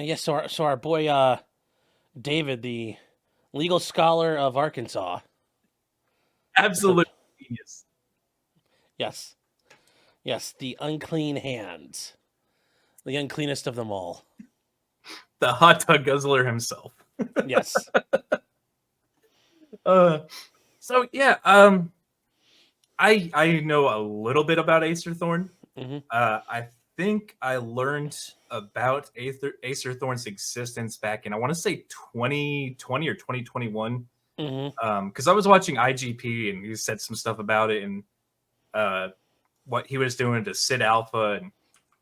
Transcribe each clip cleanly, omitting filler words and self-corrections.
Yes, so our boy David, the legal scholar of Arkansas. So Absolute genius. yes, yes, the unclean hands, the uncleanest of them all. The hot dog guzzler himself. Yes. Uh, so yeah, I know a little bit about Acerthorn. Hmm. I think I learned about Acerthorn's existence back in I want to say 2020 or 2021 Hmm. because I was watching IGP and he said some stuff about it and uh, what he was doing to Sid Alpha, and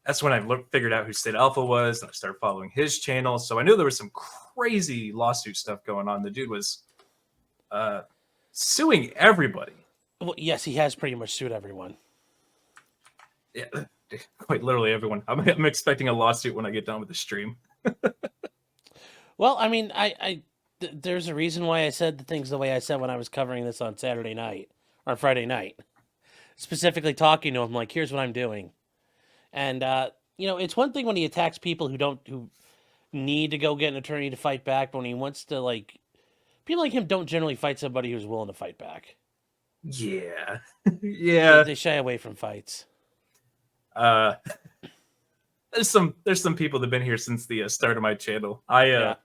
that's when I figured out who Sid Alpha was, and I started following his channel. So I knew there was some crazy lawsuit stuff going on. The dude was uh, suing everybody. Well, yes, he has pretty much sued everyone. Yeah, quite literally everyone. I'm expecting a lawsuit when I get done with the stream. Well, I mean, there's a reason why I said the things the way I said when I was covering this on Saturday night or Friday night, specifically talking to him like, here's what I'm doing, and it's one thing when he attacks people who need to go get an attorney to fight back, but when he wants to like people like him don't generally fight somebody who's willing to fight back. Yeah, They yeah. they shy away from fights. Uh, there's some people that've been here since the start of my channel. Yeah.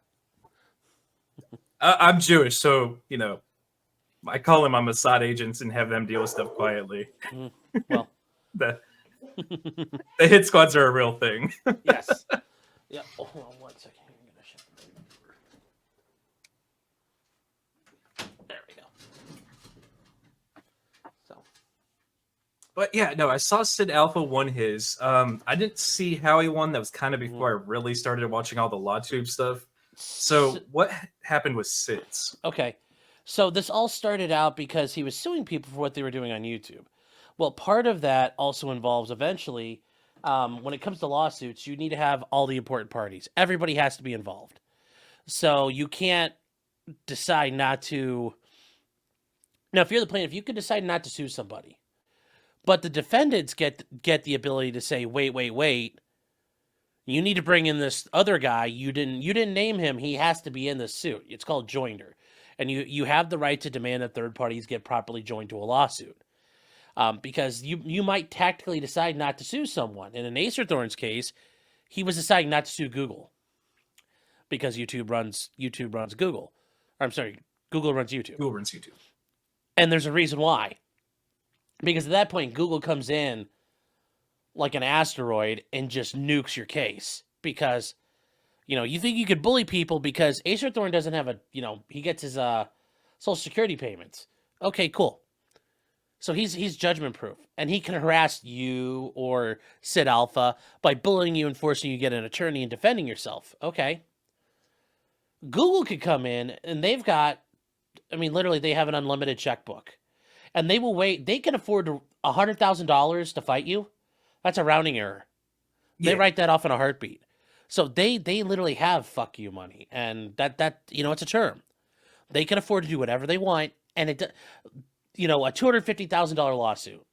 I'm Jewish, so I call them my Mossad agents and have them deal with stuff quietly. Mm. Well. the the hit squads are a real thing. Yes. Yeah. Oh, hold on 1 second. I'm gonna shut the door. There we go. So. But yeah, no, I saw Sid Alpha won his. I didn't see how he won. That was kind of Mhm. before I really started watching all the LawTube stuff. S- So what happened with Sid's? okay. So this all started out because he was suing people for what they were doing on YouTube. Well, part of that also involves eventually, when it comes to lawsuits, you need to have all the important parties. Everybody has to be involved. So you can't decide not to. Now, if you're the plaintiff, you can decide not to sue somebody, but the defendants get the ability to say, wait, wait, wait. You need to bring in this other guy. You didn't name him. He has to be in this suit. It's called joinder, and you have the right to demand that third parties get properly joined to a lawsuit. Because you might tactically decide not to sue someone. And in Acerthorn's case, he was deciding not to sue Google because YouTube runs Google. Or, I'm sorry, Google runs YouTube, Who runs YouTube? and there's a reason why. Because at that point, Google comes in like an asteroid and just nukes your case because you think you could bully people because Acerthorn doesn't have he gets his social security payments. Okay, cool. So he's judgment proof and he can harass you or Sid Alpha by bullying you and forcing you to get an attorney and defending yourself. Okay. Google could come in and they've got literally they have an unlimited checkbook. And they will wait. They can afford $100,000 to fight you. That's a rounding error. They Yeah, write that off in a heartbeat. So they literally have fuck you money, and that it's a term. They can afford to do whatever they want, and a $250,000 lawsuit.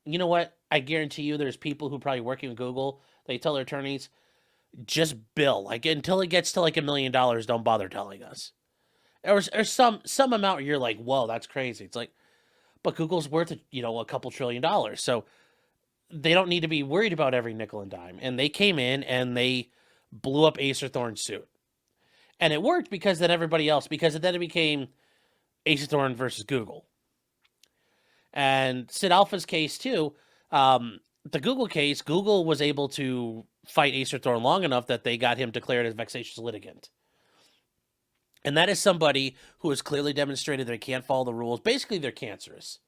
You know what? I guarantee you, there's people who probably working with Google. They tell their attorneys just bill like until it gets to like $1 million. Don't bother telling us, or some amount. You're like, whoa, that's crazy. It's like, but Google's worth a couple $1 trillion, so they don't need to be worried about every nickel and dime. And they came in and they blew up Acerthorn's suit. And it worked because then it became Acerthorn versus Google. And Sid Alpha's case too, the Google case, Google was able to fight Acerthorn long enough that they got him declared as vexatious litigant. And that is somebody who has clearly demonstrated they can't follow the rules. Basically, they're cancerous.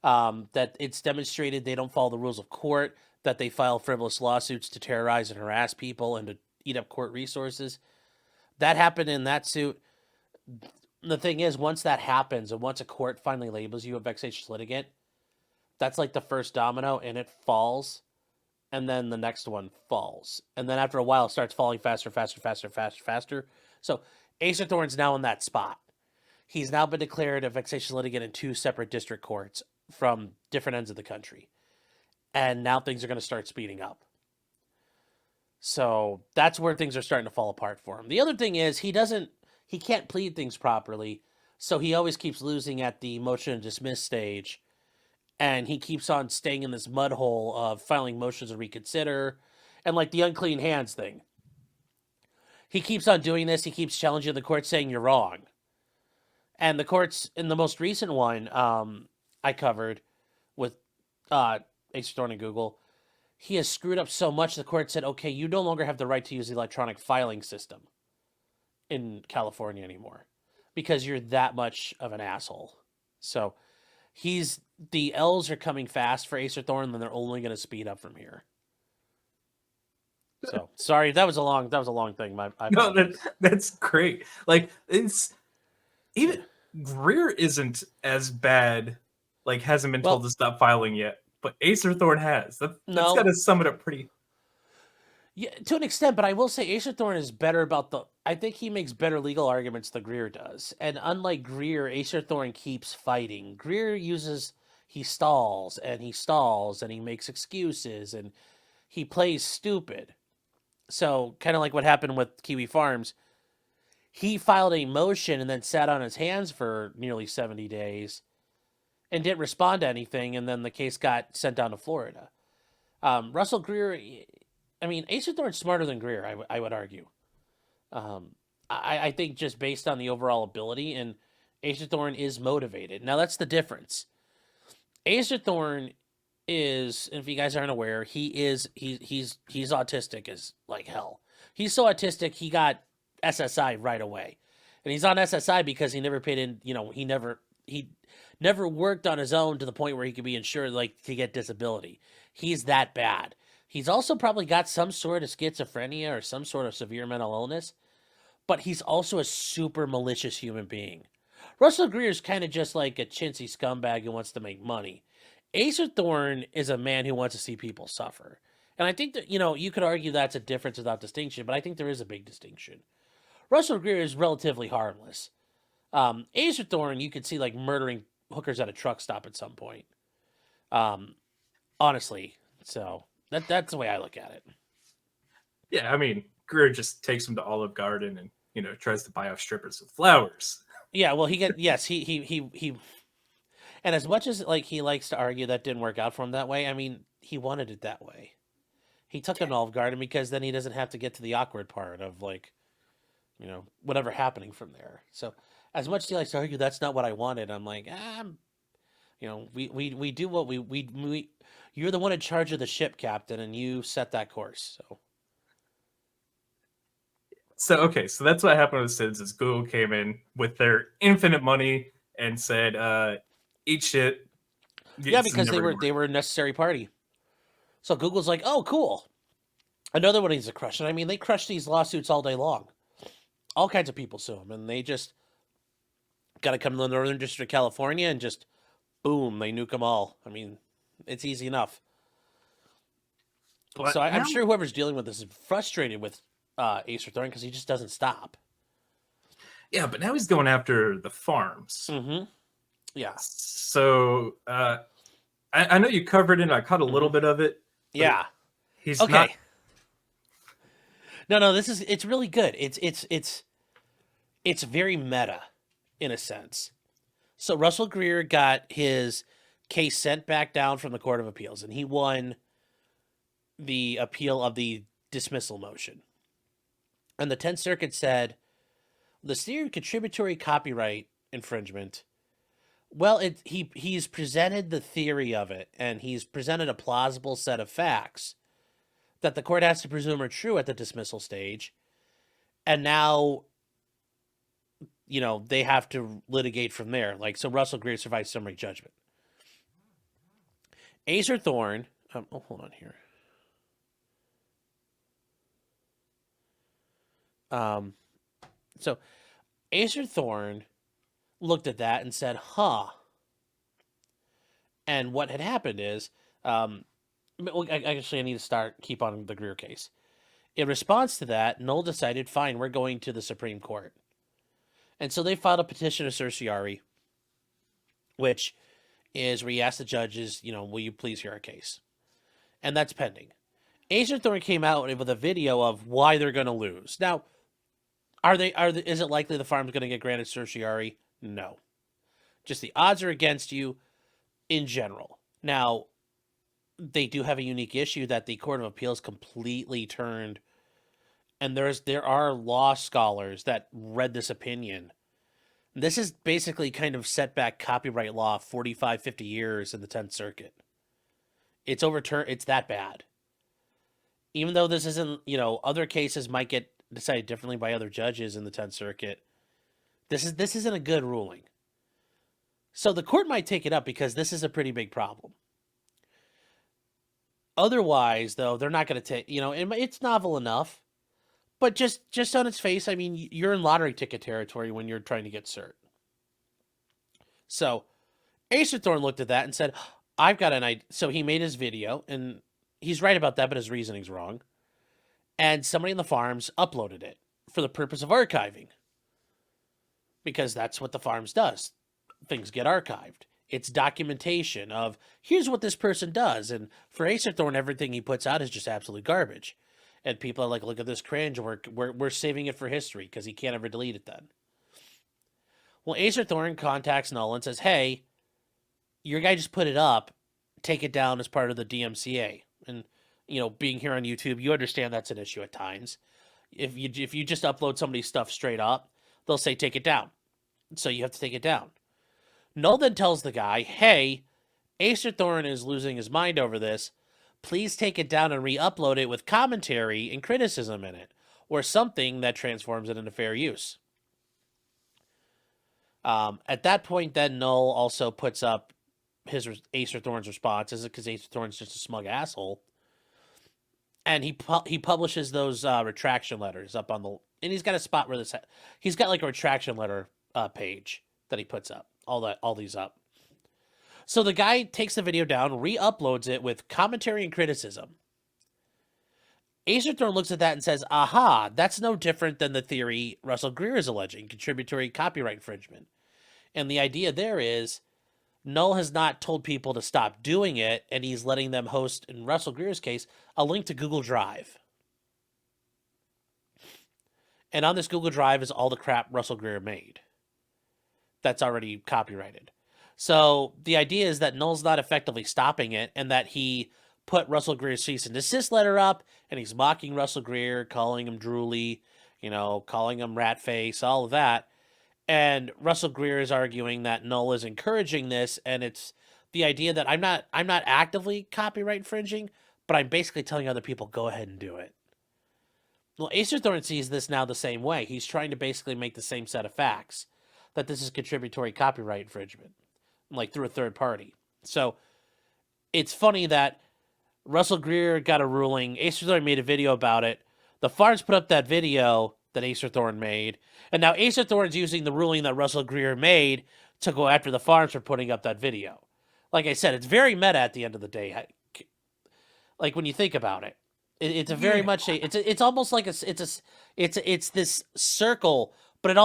That it's demonstrated they don't follow the rules of court, that they file frivolous lawsuits to terrorize and harass people and to eat up court resources. That happened in that suit. The thing is, once that happens and once a court finally labels you a vexatious litigant, that's like the first domino and it falls. And then the next one falls. And then after a while, it starts falling faster, faster, faster, faster, faster. So Acerthorn's now in that spot. He's now been declared a vexatious litigant in two separate district courts from different ends of the country. And now things are going to start speeding up. So that's where things are starting to fall apart for him. The other thing is he can't plead things properly, so he always keeps losing at the motion to dismiss stage, and he keeps on staying in this mud hole of filing motions to reconsider, and like the unclean hands thing. He keeps on doing this. He keeps challenging the court, saying you're wrong. And the courts in the most recent one I covered with Acerthorn and Google, he has screwed up so much the court said, okay, you no longer have the right to use the electronic filing system in California anymore because you're that much of an asshole. So the L's are coming fast for Acerthorn, and they're only going to speed up from here. So sorry, that was a long thing. No, that's great. Like it's even Greer isn't as bad. Like hasn't been told to stop filing yet, but Acerthorn has. That's got to sum it up pretty. Yeah, to an extent, but I will say Acerthorn is better about the. I think he makes better legal arguments than Greer does, and unlike Greer, Acerthorn keeps fighting. Greer he stalls and he stalls and he makes excuses and he plays stupid. So kind of like what happened with Kiwi Farms, he filed a motion and then sat on his hands for nearly 70 days and didn't respond to anything, and then the case got sent down to Florida. Russell Greer, I mean, Acerthorn's smarter than Greer, I would argue. I think just based on the overall ability, and Acerthorn is motivated. Now, that's the difference. Acerthorn is, if you guys aren't aware, he's autistic as like hell. He's so autistic, he got SSI right away. And he's on SSI because he never paid in, he never worked on his own to the point where he could be insured like to get disability. He's that bad. He's also probably got some sort of schizophrenia or some sort of severe mental illness, but he's also a super malicious human being. Russell Greer is kind of just like a chintzy scumbag who wants to make money. Acerthorn is a man who wants to see people suffer. And I think that, you could argue that's a difference without distinction, but I think there is a big distinction. Russell Greer is relatively harmless. Acerthorn, you could see like murdering hookers at a truck stop at some point. Honestly. So that's the way I look at it. Yeah, I mean, Greer just takes him to Olive Garden and, tries to buy off strippers with flowers. Yeah, well, he and as much as like he likes to argue that didn't work out for him that way, I mean, he wanted it that way. He took an Olive Garden because then he doesn't have to get to the awkward part of like, whatever happening from there. So as much as he likes to argue that's not what I wanted, I'm like, we do what we you're the one in charge of the ship, Captain, and you set that course. So that's what happened with SIDS is Google came in with their infinite money and said, eat shit. Yeah, because they were a necessary party. So Google's like, oh, cool. Another one needs to crush. And I mean, they crush these lawsuits all day long. All kinds of people sue them, and they just got to come to the Northern District of California and just, boom, they nuke them all. I mean, it's easy enough. But so I'm sure whoever's dealing with this is frustrated with Acerthorn because he just doesn't stop. Yeah, but now he's going after the farms. Mm-hmm. Yeah. So I know you covered it. I caught a little bit of it. Yeah. He's okay. Not... No, it's really good. It's very meta in a sense. So Russell Greer got his case sent back down from the Court of Appeals, and he won the appeal of the dismissal motion. And the 10th Circuit said the theory of contributory copyright infringement. Well, he's presented the theory of it, and he's presented a plausible set of facts that the court has to presume are true at the dismissal stage. And now, they have to litigate from there. Like, so Russell Greer survived summary judgment. Acerthorn, hold on here. So Acerthorn looked at that and said, huh. And what had happened is, I need to keep on the Greer case. In response to that, Knoll decided, fine, we're going to the Supreme Court. And so they filed a petition of certiorari, which is where you ask the judges, will you please hear our case? And that's pending. Acerthorn came out with a video of why they're going to lose. Now, is it likely the farm's going to get granted certiorari? No. Just the odds are against you in general. Now, they do have a unique issue that the Court of Appeals completely turned, and there are law scholars that read this opinion. This is basically kind of set back copyright law 45, 50 years in the 10th Circuit. It's overturned. It's that bad. Even though this isn't, other cases might get decided differently by other judges in the 10th Circuit, this isn't a good ruling. So the court might take it up because this is a pretty big problem. Otherwise, though, they're not going to take, it's novel enough, but just on its face, I mean, you're in lottery ticket territory when you're trying to get cert. So Acerthorn looked at that and said, I've got an idea. So he made his video, and he's right about that, but his reasoning's wrong. And somebody in the farms uploaded it for the purpose of archiving. Because that's what the farms does. Things get archived. It's documentation of, here's what this person does. And for Acerthorn, everything he puts out is just absolute garbage. And people are like, look at this cringe. We're saving it for history because he can't ever delete it then. Well, Acerthorn contacts Null and says, hey, your guy just put it up. Take it down as part of the DMCA. And, being here on YouTube, you understand that's an issue at times. If you just upload somebody's stuff straight up, they'll say, take it down. So you have to take it down. Null then tells the guy, hey, Acerthorn is losing his mind over this. Please take it down and re-upload it with commentary and criticism in it, or something that transforms it into fair use. At that point, then Null also puts up his Acerthorn's responses because Acerthorn's just a smug asshole, and he publishes those retraction letters up on the, and he's got a spot where he's got like a retraction letter page that he puts up all these up. So the guy takes the video down, re-uploads it with commentary and criticism. Acerthorn looks at that and says, aha, that's no different than the theory Russell Greer is alleging, contributory copyright infringement. And the idea there is Null has not told people to stop doing it, and he's letting them host, in Russell Greer's case, a link to Google Drive. And on this Google Drive is all the crap Russell Greer made that's already copyrighted. So the idea is that Null's not effectively stopping it, and that he put Russell Greer's cease and desist letter up, and he's mocking Russell Greer, calling him drooly, calling him rat face, all of that. And Russell Greer is arguing that Null is encouraging this, and it's the idea that I'm not actively copyright infringing, but I'm basically telling other people, go ahead and do it. Well, Acerthorn sees this now the same way. He's trying to basically make the same set of facts, that this is contributory copyright infringement, like through a third party. So it's funny that Russell Greer got a ruling. Acerthorn made a video about it. The farms put up that video that Acerthorn made, and now Acerthorn's using the ruling that Russell Greer made to go after the farms for putting up that video. Like I said, it's very meta at the end of the day. Like when you think about it, it's a very much it's almost like it's this circle, but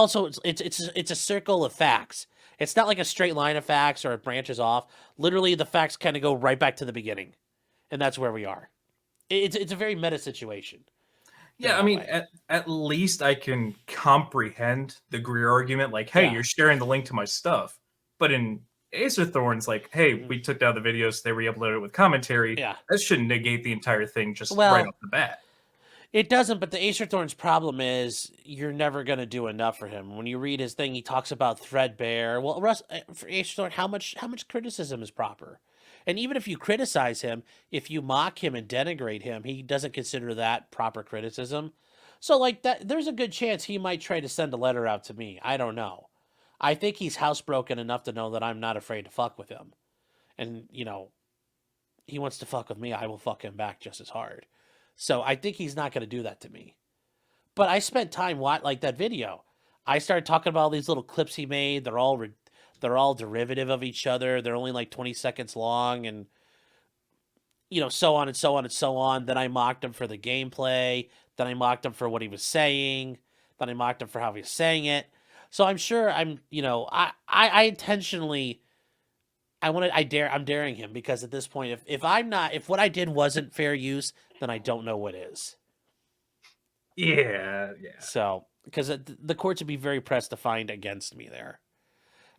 it's a circle of facts. It's not like a straight line of facts or it branches off. Literally, the facts kind of go right back to the beginning, and that's where we are. It's a very meta situation. Yeah, I mean, at least I can comprehend the Greer argument. Like, hey, you're sharing the link to my stuff. But in Acerthorn's, like, hey, we took down the videos, they re-uploaded it with commentary. Yeah. That shouldn't negate the entire thing just right off the bat. It doesn't, but the Acerthorn's problem is you're never going to do enough for him. When you read his thing, he talks about threadbare. Well, for Acerthorn, how much criticism is proper? And even if you criticize him, if you mock him and denigrate him, he doesn't consider that proper criticism. So, like, that, there's a good chance he might try to send a letter out to me. I don't know. I think he's housebroken enough to know that I'm not afraid to fuck with him. And, he wants to fuck with me, I will fuck him back just as hard. So I think he's not going to do that to me. But I spent time like that video. I started talking about all these little clips he made. They're all derivative of each other. They're only like 20 seconds long, and so on and so on and so on. Then I mocked him for the gameplay. Then I mocked him for what he was saying. Then I mocked him for how he was saying it. So I'm sure I intentionally I'm daring him because at this point, if what I did wasn't fair use, then I don't know what is. Yeah, yeah. So, because the courts would be very pressed to find against me there.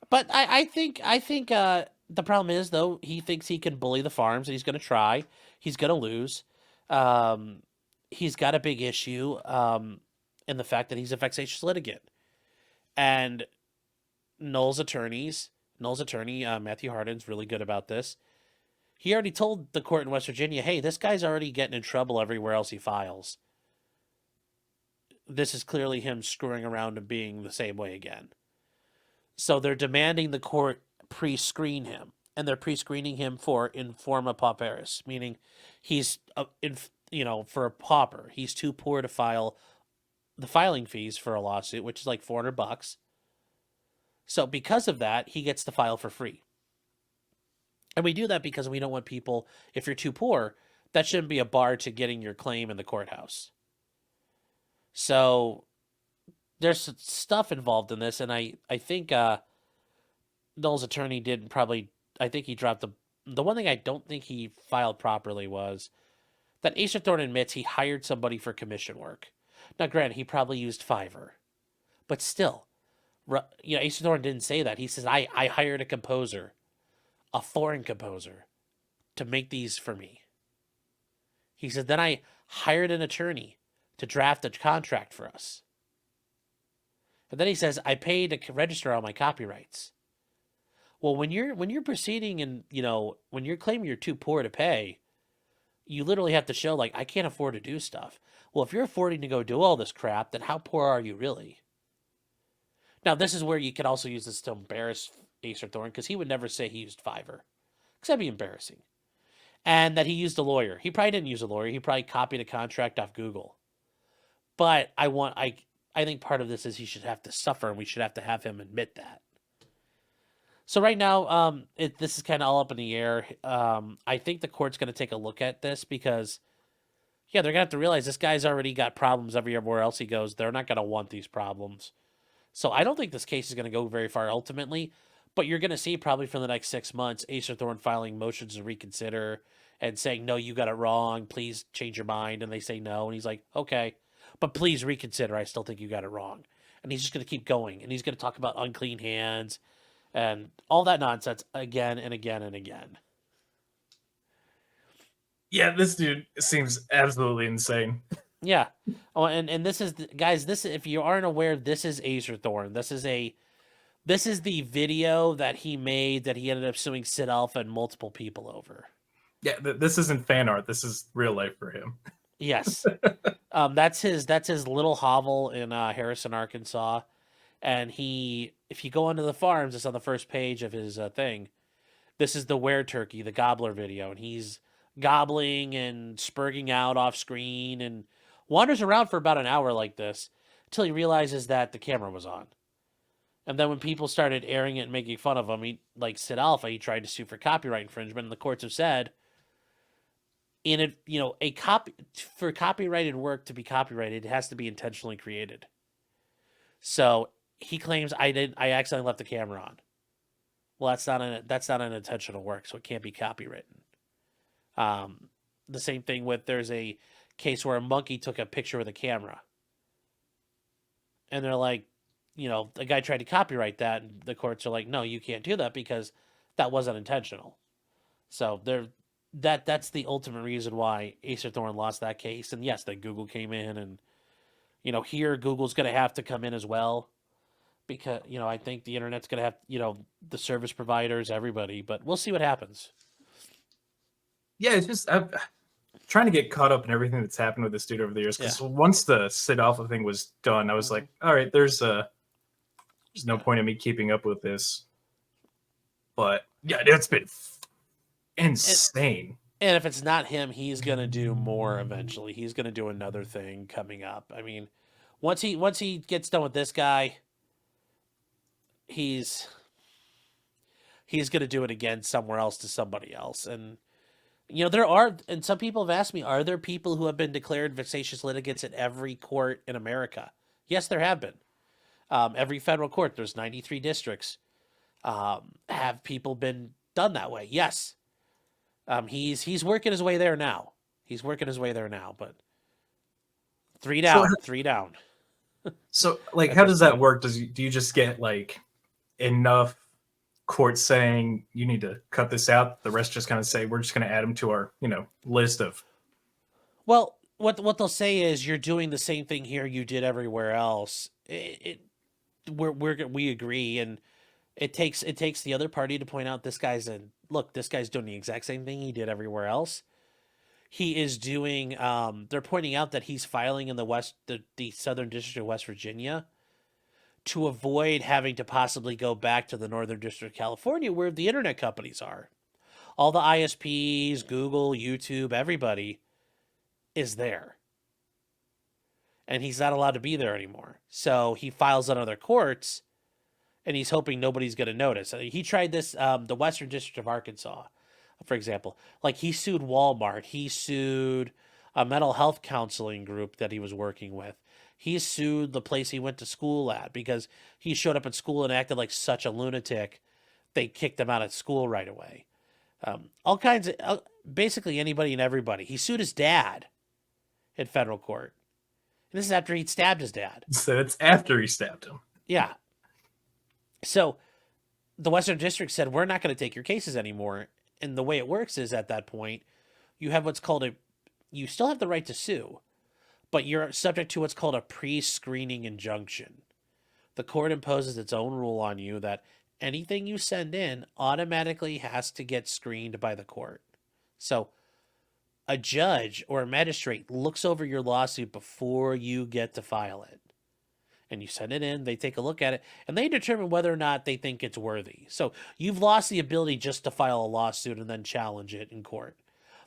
But I think the problem is though he thinks he can bully the farms and he's going to try. He's going to lose. Um, he's got a big issue in the fact that he's a vexatious litigant, and Noel's attorney Matthew Hardin's really good about this. He already told the court in West Virginia, "Hey, this guy's already getting in trouble everywhere else he files. This is clearly him screwing around and being the same way again." So they're demanding the court pre-screen him, and they're pre-screening him for informa pauperis, meaning he's for a pauper, he's too poor to file the filing fees for a lawsuit, which is like $400. So because of that, he gets to file for free. And we do that because we don't want people, if you're too poor, that shouldn't be a bar to getting your claim in the courthouse. So there's stuff involved in this, and I think Noel's attorney did probably, I think he dropped the one thing I don't think he filed properly was that Acerthorn admits he hired somebody for commission work. Now, granted, he probably used Fiverr, but still, Acerthorn didn't say that. He says, I hired a composer, a foreign composer, to make these for me. He said, then I hired an attorney to draft a contract for us. And then he says, I paid to register all my copyrights. Well, when you're proceeding and, when you're claiming you're too poor to pay, you literally have to show, like, I can't afford to do stuff. Well, if you're affording to go do all this crap, then how poor are you really? Now, this is where you can also use this to embarrass Acerthorn, because he would never say he used Fiverr, because that'd be embarrassing. And that he used a lawyer. He probably didn't use a lawyer. He probably copied a contract off Google. But I think part of this is he should have to suffer, and we should have to have him admit that. So right now, this is kind of all up in the air. I think the court's going to take a look at this because, yeah, they're going to have to realize this guy's already got problems everywhere else he goes. They're not going to want these problems. So I don't think this case is going to go very far ultimately, but you're going to see probably for the next 6 months, Acerthorn filing motions to reconsider and saying, no, you got it wrong. Please change your mind. And they say no. And he's like, okay, but please reconsider. I still think you got it wrong. And he's just going to keep going. And he's going to talk about unclean hands and all that nonsense again and again and again. Yeah, this dude seems absolutely insane. Yeah. Oh, and this is, guys, if you aren't aware, this is Acerthorn. This is the video that he made that he ended up suing Sid Alpha and multiple people over. Yeah, this isn't fan art. This is real life for him. Yes. That's his little hovel in Harrison, Arkansas. And if you go onto the farms, it's on the first page of his thing. This is the Were Turkey, the gobbler video. And he's gobbling and spurging out off screen and wanders around for about an hour like this until he realizes that the camera was on. And then when people started airing it and making fun of him, like Sid Alpha, he tried to sue for copyright infringement. And the courts have said, for copyrighted work to be copyrighted, it has to be intentionally created. So he claims I accidentally left the camera on. Well, that's not an intentional work, so it can't be copywritten. The same thing with, there's a case where a monkey took a picture with a camera, and they're like, the guy tried to copyright that, and the courts are like, no, you can't do that because that wasn't intentional. So that's the ultimate reason why Acerthorn lost that case. And yes, then Google came in, and here Google's going to have to come in as well, because I think the internet's going to have the service providers, everybody, but we'll see what happens. Yeah, it's just I'm trying to get caught up in everything that's happened with this dude over the years, because once the Sid Alpha thing was done, I was like, all right, there's no point in me keeping up with this. But yeah, it's been insane. And if it's not him, he's going to do more eventually. He's going to do another thing coming up. I mean, once he gets done with this guy, he's going to do it again somewhere else to somebody else. And and some people have asked me, are there people who have been declared vexatious litigants at every court in America? Yes, there have been. Every federal court, there's 93 districts. Have people been done that way. Yes. He's working his way there now. He's working his way there now, but three So, down, three down so like, at how this does that point. work? Do you just get like enough courts saying you need to cut this out? The rest just kind of say we're just going to add them to our list of. Well, what they'll say is you're doing the same thing here you did everywhere else. We agree, and it takes the other party to point out this guy's doing the exact same thing he did everywhere else. He is doing. They're pointing out that he's filing in the Southern District of West Virginia to avoid having to possibly go back to the Northern District of California where the internet companies are. All the ISPs, Google, YouTube, everybody is there. And he's not allowed to be there anymore. So he files on other courts and he's hoping nobody's going to notice. He tried this, the Western District of Arkansas, for example. Like he sued Walmart. He sued a mental health counseling group that he was working with. He sued the place he went to school at because he showed up at school and acted like such a lunatic. They kicked him out of school right away. All kinds of, basically anybody and everybody. He sued his dad in federal court. And this is after he'd stabbed his dad. So it's after he stabbed him. Yeah. So the Western District said, we're not going to take your cases anymore. And the way it works is at that point, you have what's called you still have the right to sue, but you're subject to what's called a pre-screening injunction. The court imposes its own rule on you that anything you send in automatically has to get screened by the court. So a judge or a magistrate looks over your lawsuit before you get to file it. And you send it in, they take a look at it, and they determine whether or not they think it's worthy. So you've lost the ability just to file a lawsuit and then challenge it in court.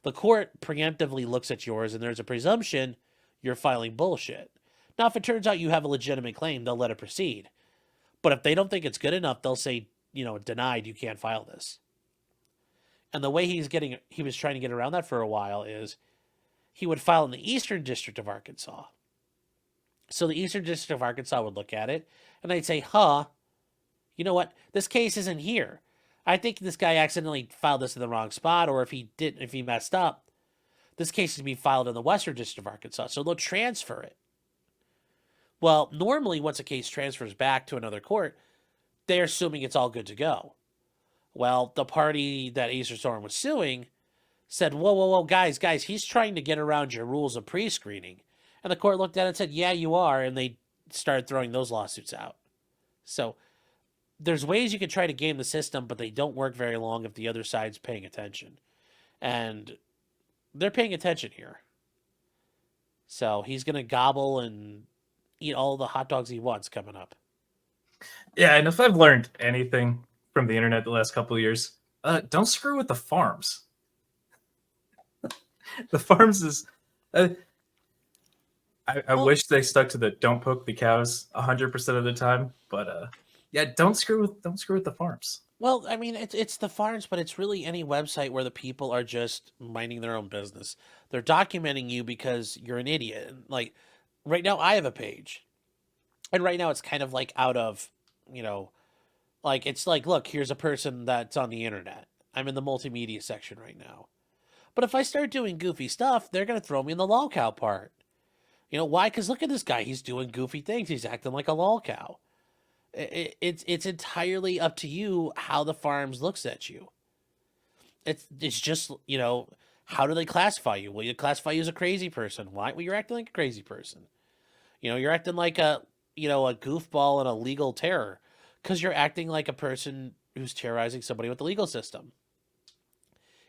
The court preemptively looks at yours, and there's a presumption you're filing bullshit. Now, if it turns out you have a legitimate claim, they'll let it proceed. But if they don't think it's good enough, they'll say, denied, you can't file this. And the way he was trying to get around that for a while is he would file in the Eastern District of Arkansas. So the Eastern District of Arkansas would look at it and they'd say, you know what? This case isn't here. I think this guy accidentally filed this in the wrong spot, or if he messed up, this case is to be filed in the Western District of Arkansas. So they'll transfer it. Well, normally once a case transfers back to another court, they're assuming it's all good to go. Well, the party that Acerthorn was suing said, whoa, guys, he's trying to get around your rules of pre-screening. And the court looked at it and said, yeah, you are. And they started throwing those lawsuits out. So there's ways you can try to game the system, but they don't work very long if the other side's paying attention. And they're paying attention here. So he's going to gobble and eat all the hot dogs he wants coming up. Yeah, and if I've learned anything from the internet the last couple of years, don't screw with the farms. The farms is... I wish they stuck to the don't poke the cows 100% of the time, but yeah, don't screw with the farms. Well, I mean, it's the farms, but it's really any website where the people are just minding their own business. They're documenting you because you're an idiot. Like right now, I have a page, and right now it's kind of like out of, like it's like, look, here's a person that's on the internet. I'm in the multimedia section right now, but if I start doing goofy stuff, they're gonna throw me in the lolcow part. Why? Because look at this guy. He's doing goofy things. He's acting like a lolcow. It's entirely up to you how the farms looks at you. It's just, how do they classify you? Will you classify you as a crazy person? Why? Well, you're acting like a crazy person. You're acting like a goofball and a legal terror because you're acting like a person who's terrorizing somebody with the legal system.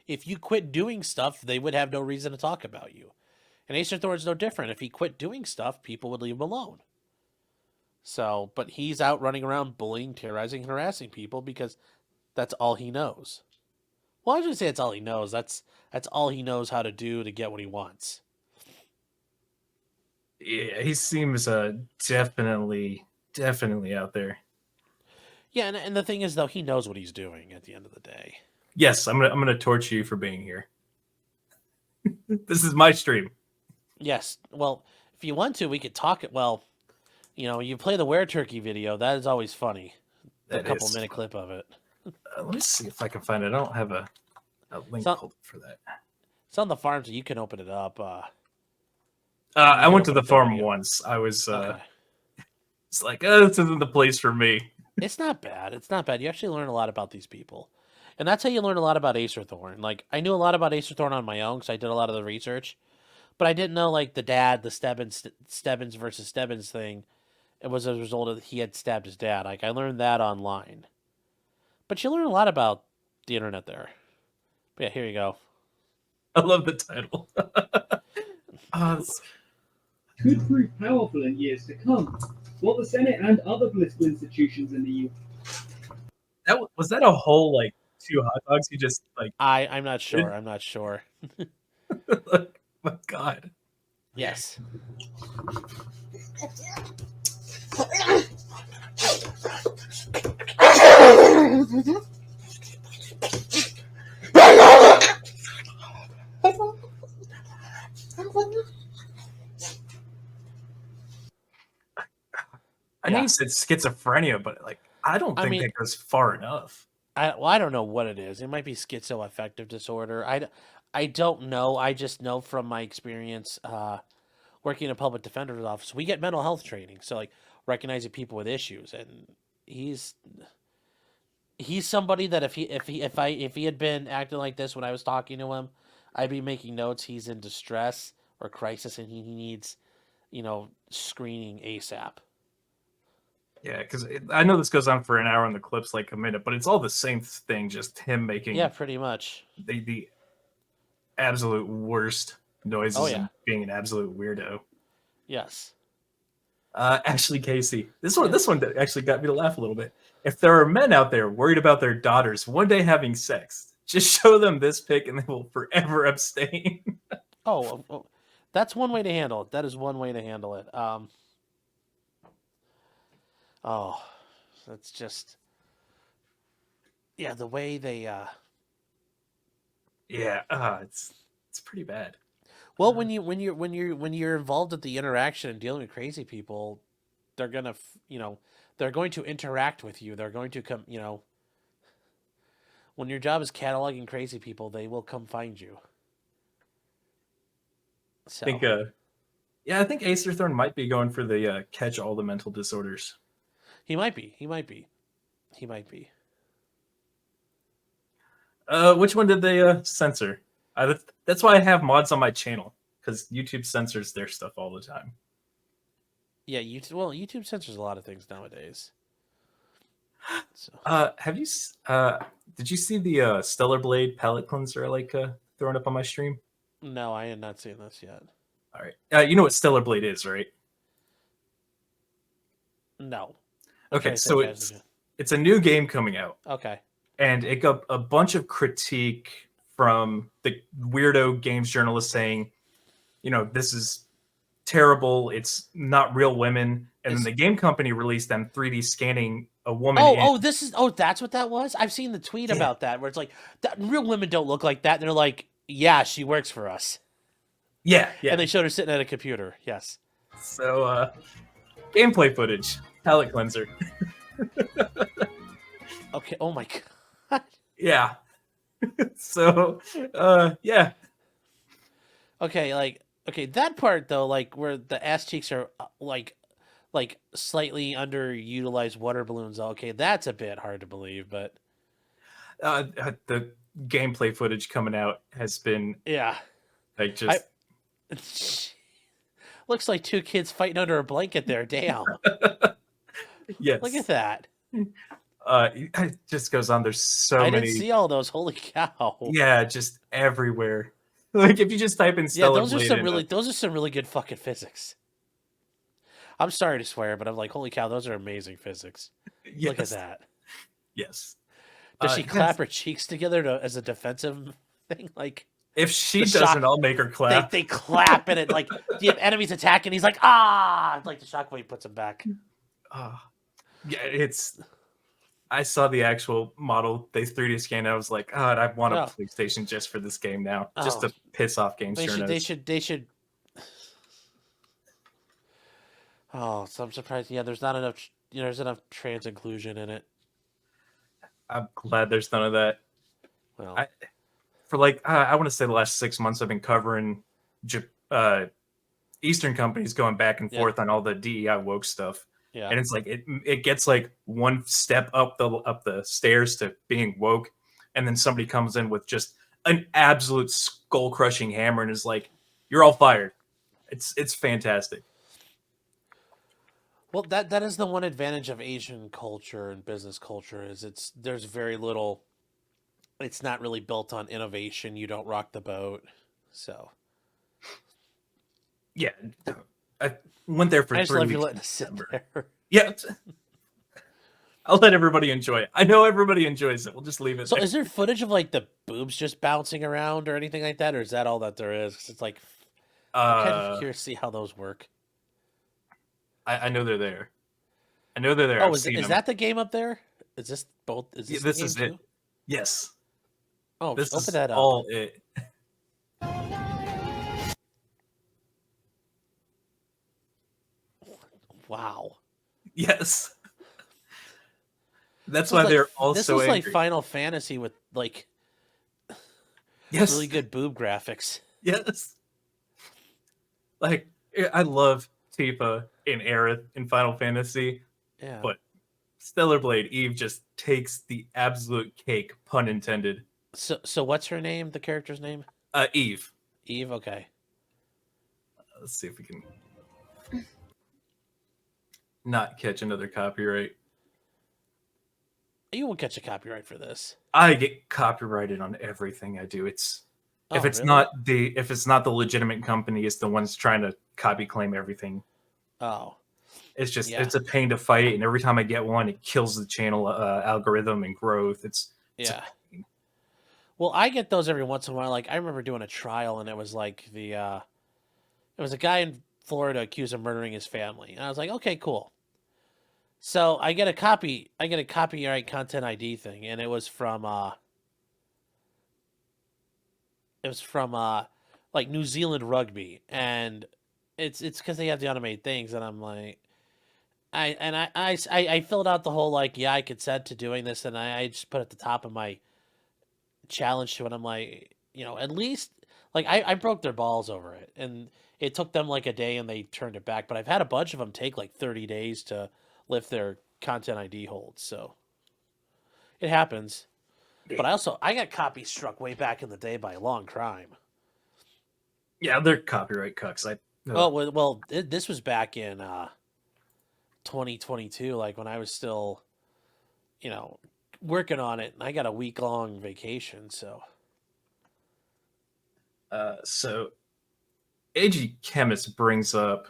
If you quit doing stuff, they would have no reason to talk about you. And Acerthorn's no different. If he quit doing stuff, people would leave him alone. So, but he's out running around bullying, terrorizing, and harassing people because that's all he knows. Well, I shouldn't say that's all he knows. That's all he knows how to do to get what he wants. Yeah, he seems definitely out there. Yeah, and the thing is, though, he knows what he's doing at the end of the day. Yes, I'm gonna torture you for being here. This is my stream. Yes, well, if you want to, we could talk it. Well, you play the Were Turkey video. That is always funny. A couple minute clip of it. Let me see if I can find it. I don't have a link It's pulled up for that. on the farm, so you can open it up. I can went to open the it there, farm yeah. once. I was Okay. it's like, this isn't the place for me. It's not bad. It's not bad. You actually learn a lot about these people. And that's how you learn a lot about Acerthorn. Like, I knew a lot about Acerthorn on my own because I did a lot of the research. But I didn't know, like, the dad, the Stebbins versus Stebbins thing. It was a result of he had stabbed his dad. Like, I learned that online. But you learn a lot about the internet there. But yeah, here you go. I love the title. Could prove powerful in years to come. What the Senate and other political institutions in the U.S. Was that a whole like 2 hot dogs? You just like I'm not sure. I'm not sure. my God. Yes. I know Yeah. you said schizophrenia, but like I don't I think mean, that goes far enough. I don't know what it is. It might be schizoaffective disorder. I don't know. I just know from my experience working in a public defender's office, we get mental health training. So like recognizing people with issues, and he's somebody that if he had been acting like this when I was talking to him, I'd be making notes. He's in distress or crisis, and he needs screening ASAP. Yeah, because I know this goes on for an hour and the clip's like a minute, but it's all the same thing, just him making Yeah, pretty much. the absolute worst noises Oh yeah. and being an absolute weirdo. Yes. Ashley Casey. This one actually got me to laugh a little bit. If there are men out there worried about their daughters one day having sex, just show them this pic and they will forever abstain. Oh, that's one way to handle it. That is one way to handle it. Oh, that's just the way they. Yeah, it's pretty bad. Well, when you're involved with the interaction and dealing with crazy people, they're gonna they're going to interact with you. They're going to come when your job is cataloging crazy people, they will come find you. So I think I think Acerthorn might be going for the catch all the mental disorders. he might be. He might be. He might be. Which one did they censor? That's why I have mods on my channel, because YouTube censors their stuff all the time. Yeah, YouTube censors a lot of things nowadays. So. Did you see the Stellar Blade palette cleanser I like throwing up on my stream? No, I had not seen this yet. All right. You know what Stellar Blade is, right? No. Okay, so it's a new game coming out. Okay. And it got a bunch of critique from the weirdo games journalists saying, this is terrible. It's not real women. And then the game company released them 3D scanning a woman. That's what that was? I've seen the tweet about that where it's like, real women don't look like that. And they're like, yeah, she works for us. Yeah. And they showed her sitting at a computer. Yes. So, gameplay footage, palette cleanser. Okay. Oh my God. Yeah. So, yeah. Okay, that part though, like where the ass cheeks are like slightly underutilized water balloons. Okay, that's a bit hard to believe, but the gameplay footage coming out has been like just looks like two kids fighting under a blanket there. Damn. Yes. Look at that. It just goes on. There's so many. I didn't see all those. Holy cow. Yeah, just everywhere. Like if you just type in Stellar those Blade, are some really good fucking physics. I'm sorry to swear, but I'm like, holy cow, those are amazing physics. Yes. Look at that. Yes. Does she clap her cheeks together as a defensive thing? Like, if she doesn't, I'll make her clap. They clap and it like the enemy's attacking. He's like, ah, like the shockwave puts him back. Yeah, I saw the actual model. They 3D scanned it. I was like, God, I want a PlayStation just for this game now, just to piss off games journalists. They should. Oh, so I'm surprised. Yeah, there's not enough. There's enough trans inclusion in it. I'm glad there's none of that. Well, For like, I want to say the last 6 months, I've been covering Eastern companies going back and Yeah. forth on all the DEI woke stuff. yeah. And it's like it gets like one step up the stairs to being woke, and then somebody comes in with just an absolute skull crushing hammer and is like, "You're all fired." It's fantastic. Well, that is the one advantage of Asian culture and business culture is there's very little. It's not really built on innovation. You don't rock the boat, so Yeah, I went there for I just 3 love you weeks. letting us sit there. Yeah, I'll let everybody enjoy it. I know everybody enjoys it. We'll just leave it So, there. is there footage of like the boobs just bouncing around or anything like that, or is that all that there is? 'Cause it's like I'm kind of curious to see how those work. I know they're there. I know they're there. Oh, I've is seen them. that the game up there? Is this both? Is Yeah, this this the game is too? it. Yes, Oh, this open is that up. all it. Wow. Yes. That's This why was they're like all this so was like angry. Final Fantasy with like Yes. really good boob graphics. Yes. Like I love Tifa in Aerith in Final Fantasy, Yeah. but Stellar Blade Eve just takes the absolute cake, pun intended. So what's her name? The character's name? Eve. Eve. Okay. Let's see if we can not catch another copyright. You won't catch a copyright for this. I get copyrighted on everything I do. It's if Oh, it's really? not the legitimate company, it's the ones trying to copy claim everything. Oh, It's just Yeah. it's a pain to fight, and every time I get one, it kills the channel algorithm and growth. It's a yeah. pain. Well, I get those every once in a while. Like I remember doing a trial, and it was like it was a guy in Florida accused of murdering his family, and I was like, okay, cool. So I get a copyright content ID thing, and it was from like New Zealand rugby, and it's because they have the automated things, and I'm like, I filled out the whole like, yeah, I consent to doing this, and I just put at the top of my challenge to it. I'm like, at least like I broke their balls over it, and it took them like a day, and they turned it back. But I've had a bunch of them take like 30 days to lift their content ID holds, so it happens. But I got copy struck way back in the day by Long Crime. Yeah, they're copyright cucks. Oh well, this was back in 2022, like when I was still, working on it, and I got a week-long vacation, so. So AG Chemist brings up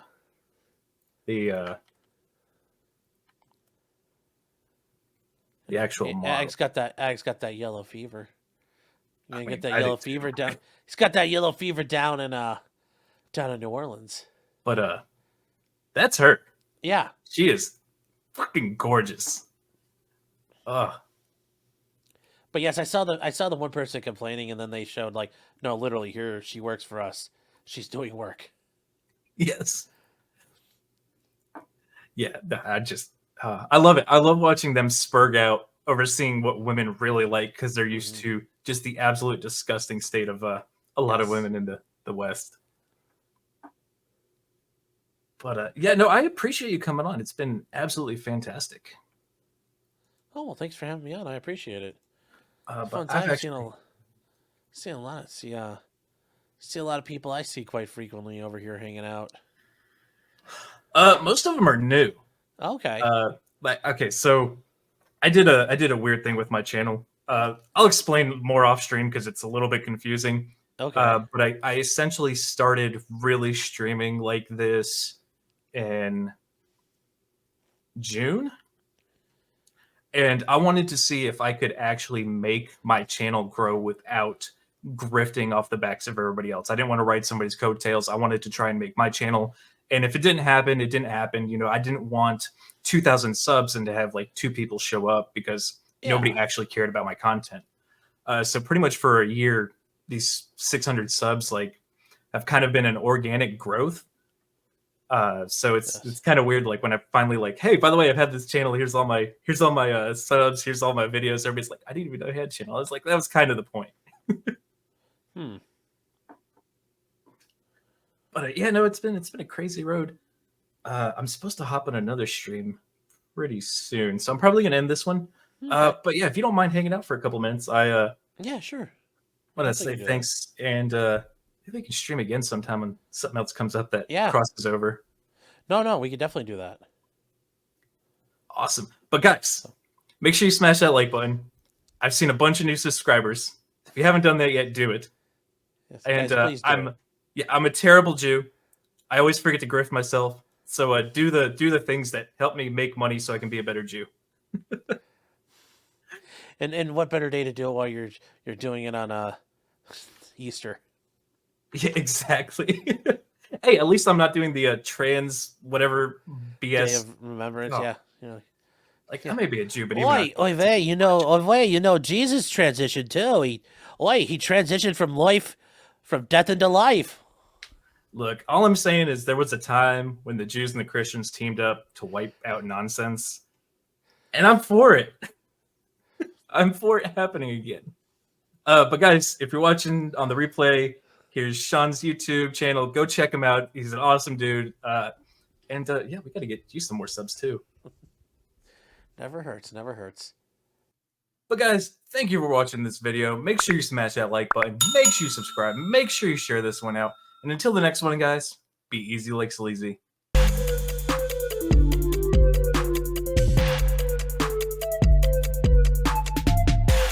the actual model. Ag's got that yellow fever. You gonna get that I do yellow too. fever down? He's got that yellow fever down in New Orleans. But that's her. Yeah. She is fucking gorgeous. Ugh. But yes, I saw the one person complaining, and then they showed like, no, literally here she works for us. She's doing work. Yes. Yeah, I love it. I love watching them spurg out over seeing what women really like because they're used to just the absolute disgusting state of a lot of Yes. women in the West. But yeah, no, I appreciate you coming on. It's been absolutely fantastic. Oh well, thanks for having me on. I appreciate it. But Fun I've time. actually, See a lot of people I see quite frequently over here hanging out. most of them are new. Okay. Okay, so I did a weird thing with my channel. I'll explain more off stream because it's a little bit confusing. Okay. But I essentially started really streaming like this in June. And I wanted to see if I could actually make my channel grow without grifting off the backs of everybody else. I didn't want to ride somebody's coattails. I wanted to try and make my channel. And if it didn't happen, it didn't happen. I didn't want 2,000 subs and to have like 2 people show up because nobody actually cared about my content. So pretty much for a year, these 600 subs like have kind of been an organic growth. So Yes. it's kind of weird. Like when I finally like, hey, by the way, I've had this channel. Here's all my subs. Here's all my videos. Everybody's like, I didn't even know I had a channel. I was like, that was kind of the point. Hmm. But yeah, no, it's been a crazy road. I'm supposed to hop on another stream pretty soon, so I'm probably gonna end this one. Okay. But yeah, if you don't mind hanging out for a couple minutes, I Yeah, sure. want to Definitely say can do thanks, and maybe we can stream again sometime when something else comes up that Yeah. crosses over. No, we could definitely do that. Awesome. But guys, make sure you smash that like button. I've seen a bunch of new subscribers. If you haven't done that yet, do it. Yes, And guys, please do it. I'm a terrible Jew. I always forget to grift myself. So do the things that help me make money so I can be a better Jew. And what better day to do it while you're doing it on Easter? Yeah, exactly. Hey, at least I'm not doing the trans whatever Day BS. of Remembrance, Oh. yeah. You know. Like Yeah. I may be a Jew, but even Oi, vey, you know, Jesus transitioned too. He transitioned from death into life. look, all I'm saying is there was a time when the Jews and the Christians teamed up to wipe out nonsense, and I'm for it. I'm for it happening again. But guys, if you're watching on the replay, here's Sean's YouTube channel. Go check him out. He's an awesome dude. And yeah, we got to get you some more subs too. Never hurts, never hurts. But guys, thank you for watching this video. Make sure you smash that like button. Make sure you subscribe. Make sure you share this one out. And until the next one, guys, be easy like Sleazy.